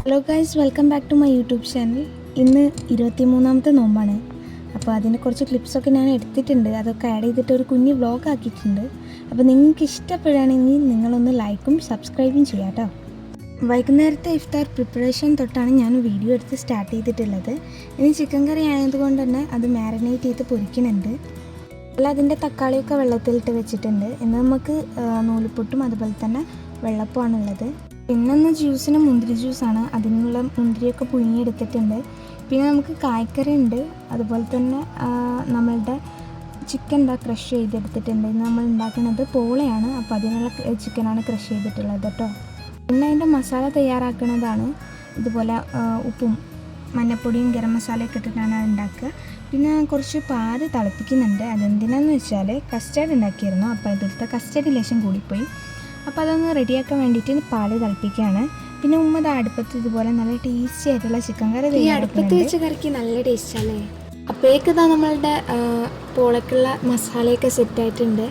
Hello guys, welcome back to my YouTube channel. ഇന്ന് 23ാമത്തെ നോമ്പാണ്. അപ്പോൾ അതിൻ്റെ കുറച്ച് ക്ലിപ്സൊക്കെ ഞാൻ എടുത്തിട്ടുണ്ട്. അതൊക്കെ ആഡ് ചെയ്തിട്ട് ഒരു കുഞ്ഞ് വ്ളോഗ് ആക്കിയിട്ടുണ്ട്. അപ്പോൾ നിങ്ങൾക്ക് ഇഷ്ടപ്പെടുകയാണെങ്കിൽ നിങ്ങളൊന്ന് ലൈക്കും സബ്സ്ക്രൈബും ചെയ്യാം കേട്ടോ. വൈകുന്നേരത്തെ ഇഫ്താർ പ്രിപ്പറേഷൻ തൊട്ടാണ് ഞാൻ വീഡിയോ എടുത്ത് സ്റ്റാർട്ട് ചെയ്തിട്ടുള്ളത്. ഇനി ചിക്കൻ കറി ആയതുകൊണ്ട് തന്നെ അത് മാരിനേറ്റ് ചെയ്ത് പൊരിക്കുന്നുണ്ട്. അല്ല, അതിൻ്റെ തക്കാളിയൊക്കെ വെള്ളത്തിലിട്ട് വെച്ചിട്ടുണ്ട്. ഇന്ന് നമുക്ക് നൂലുപുട്ടും അതുപോലെ തന്നെ വെള്ളപ്പമാണുള്ളത്. പിന്നെ ജ്യൂസിന് മുന്തിരി ജ്യൂസാണ്. അതിനുള്ള മുന്തിരിയൊക്കെ പുഴുങ്ങിയെടുത്തിട്ടുണ്ട്. പിന്നെ നമുക്ക് കായ്ക്കറി ഉണ്ട്. അതുപോലെ തന്നെ നമ്മളുടെ ചിക്കൻ ക്രഷ് ചെയ്തെടുത്തിട്ടുണ്ട്. ഇന്ന് നമ്മൾ ഉണ്ടാക്കുന്നത് പോളയാണ്. അപ്പോൾ അതിനുള്ള ചിക്കനാണ് ക്രഷ് ചെയ്തിട്ടുള്ളത് കേട്ടോ. പിന്നെ അതിൻ്റെ മസാല തയ്യാറാക്കുന്നതാണ്. ഇതുപോലെ ഉപ്പും മഞ്ഞപ്പൊടിയും ഗരം മസാലയൊക്കെ ഇട്ടിട്ടാണ് ഉണ്ടാക്കുക. പിന്നെ കുറച്ച് പാല് തിളപ്പിക്കുന്നുണ്ട്. അതെന്തിനാന്ന് വെച്ചാൽ കസ്റ്റർഡ് ഉണ്ടാക്കിയിരുന്നു. അപ്പോൾ അതിലത്തെ കസ്റ്റർഡ് ലേശം കൂടിപ്പോയി. അപ്പോൾ അതൊന്ന് റെഡിയാക്കാൻ വേണ്ടിയിട്ട് പാല് തിളപ്പിക്കുകയാണ്. പിന്നെ ഉമ്മത് അടുപ്പത്ത് ഇതുപോലെ നല്ല ടേസ്റ്റി ആയിട്ടുള്ള ചിക്കൻ കറി. ഈ അടുപ്പത്ത് വെച്ച കറിക്ക് നല്ല ടേസ്റ്റാണ്. അപ്പോഴേക്കിതാ നമ്മളുടെ പോളക്കുള്ള മസാലയൊക്കെ സെറ്റായിട്ടുണ്ട്.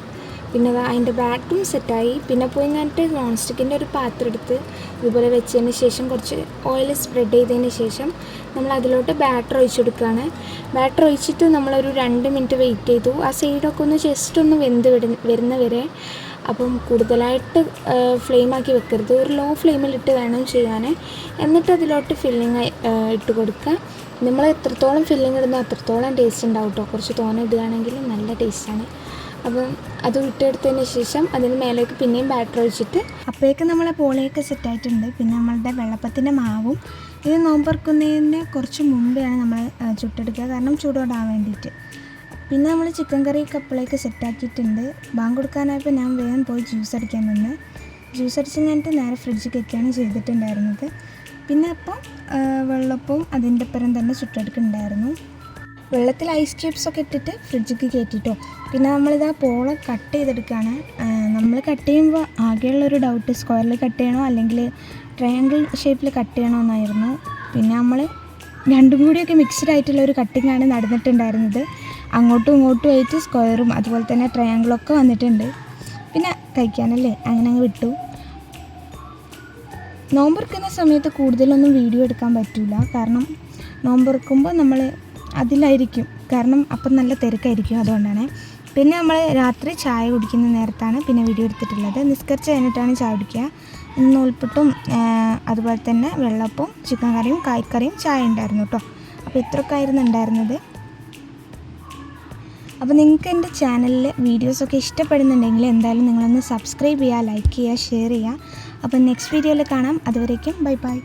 പിന്നെ അതിൻ്റെ ബാറ്ററും സെറ്റായി. പിന്നെ പോയി കഴിഞ്ഞിട്ട് നോൺ സ്റ്റിക്കിൻ്റെ ഒരു പാത്രം എടുത്ത് ഇതുപോലെ വെച്ചതിന് ശേഷം കുറച്ച് ഓയിൽ സ്പ്രെഡ് ചെയ്തതിന് ശേഷം നമ്മൾ അതിലോട്ട് ബാറ്റർ ഒഴിച്ചു കൊടുക്കുകയാണ്. ബാറ്റർ ഒഴിച്ചിട്ട് നമ്മളൊരു 2 മിനിറ്റ് വെയിറ്റ് ചെയ്തു. ആ സൈഡൊക്കെ ഒന്ന് ജസ്റ്റ് ഒന്ന് വെന്ത് വരുന്ന വരെ. അപ്പം കൂടുതലായിട്ട് ഫ്ലെയിമാക്കി വെക്കരുത്, ഒരു ലോ ഫ്ലെയിമിലിട്ട് വേണം ചെയ്യാൻ. എന്നിട്ട് അതിലോട്ട് ഫില്ലിങ് ഇട്ട് കൊടുക്കുക. നമ്മൾ എത്രത്തോളം ഫില്ലിങ് ഇടുന്നോ അത്രത്തോളം ടേസ്റ്റ് ഉണ്ടാവും കേട്ടോ. കുറച്ച് തോനെ ഇടുകയാണെങ്കിൽ നല്ല ടേസ്റ്റാണ്. അപ്പം അത് ഇട്ടെടുത്തതിന് ശേഷം അതിന് മേലേക്ക് പിന്നെയും ബാറ്റർ ഒഴിച്ചിട്ട് അപ്പോഴേക്ക് നമ്മളെ പോളയൊക്കെ സെറ്റായിട്ടുണ്ട്. പിന്നെ നമ്മളുടെ വെള്ളപ്പത്തിൻ്റെ മാവും ഇത് നോമ്പറക്കുന്നതിന് കുറച്ച് മുമ്പെയാണ് നമ്മൾ ചുട്ടെടുക്കുക, കാരണം ചൂടോടാൻ വേണ്ടിയിട്ട്. പിന്നെ നമ്മൾ ചിക്കൻ കറിയൊക്കെ അപ്പോഴേക്ക് സെറ്റാക്കിയിട്ടുണ്ട്. ബാങ്ക് കൊടുക്കാനായപ്പോൾ ഞാൻ വേഗം പോയി ജ്യൂസ് അടിക്കാൻ നിന്ന്. ജ്യൂസ് അടിച്ച് കഴിഞ്ഞിട്ട് നേരെ ഫ്രിഡ്ജിൽ വെക്കുകയാണ് ചെയ്തിട്ടുണ്ടായിരുന്നത്. പിന്നെ അപ്പം വെള്ളപ്പവും അതിൻ്റെ ഒപ്പം തന്നെ ചുട്ടെടുക്കുന്നുണ്ടായിരുന്നു. വെള്ളത്തിൽ ഐസ് ക്യൂബ്സൊക്കെ ഇട്ടിട്ട് ഫ്രിഡ്ജിക്ക് കയറ്റിട്ടോ. പിന്നെ നമ്മളിതാ പോള കട്ട് ചെയ്തെടുക്കുകയാണ്. നമ്മൾ കട്ട് ചെയ്യുമ്പോൾ ആകെയുള്ളൊരു ഡൗട്ട് സ്ക്വയറിൽ കട്ട് ചെയ്യണോ അല്ലെങ്കിൽ ട്രയാങ്കിൾ ഷേപ്പിൽ കട്ട് ചെയ്യണോ എന്നായിരുന്നു. പിന്നെ നമ്മൾ രണ്ടും കൂടിയൊക്കെ മിക്സ്ഡ് ആയിട്ടുള്ള ഒരു കട്ടിങ്ങാണ് നടന്നിട്ടുണ്ടായിരുന്നത്. അങ്ങോട്ടും ഇങ്ങോട്ടും ആയിട്ട് സ്ക്വയറും അതുപോലെ തന്നെ ട്രയാങ്കിളൊക്കെ വന്നിട്ടുണ്ട്. പിന്നെ കഴിക്കാനല്ലേ, അങ്ങനെ അങ്ങ് വിട്ടു. നോമ്പുറക്കുന്ന സമയത്ത് കൂടുതലൊന്നും വീഡിയോ എടുക്കാൻ പറ്റില്ല, കാരണം നോമ്പുറക്കുമ്പോൾ നമ്മൾ അതിലായിരിക്കും, കാരണം അപ്പം നല്ല തിരക്കായിരിക്കും, അതുകൊണ്ടാണ്. പിന്നെ നമ്മൾ രാത്രി ചായ കുടിക്കുന്ന നേരത്താണ് പിന്നെ വീഡിയോ എടുത്തിട്ടുള്ളത്. നിസ്കരിച്ച് കഴിഞ്ഞിട്ടാണ് ചായ കുടിക്കുക. നൂൽപുട്ടും അതുപോലെ തന്നെ വെള്ളപ്പവും ചിക്കൻ കറിയും കായ്ക്കറിയും ചായ ഉണ്ടായിരുന്നു കേട്ടോ. അപ്പോൾ ഇത്രയൊക്കെ ആയിരുന്നു ഉണ്ടായിരുന്നത്. അപ്പോൾ നിങ്ങൾക്ക് എൻ്റെ ചാനലിൽ വീഡിയോസൊക്കെ ഇഷ്ടപ്പെടുന്നുണ്ടെങ്കിൽ എന്തായാലും നിങ്ങളൊന്ന് സബ്സ്ക്രൈബ് ചെയ്യുക, ലൈക്ക് ചെയ്യുക, ഷെയർ ചെയ്യുക. അപ്പോൾ നെക്സ്റ്റ് വീഡിയോയിൽ കാണാം. അതുവരേക്കും ബൈ ബൈ.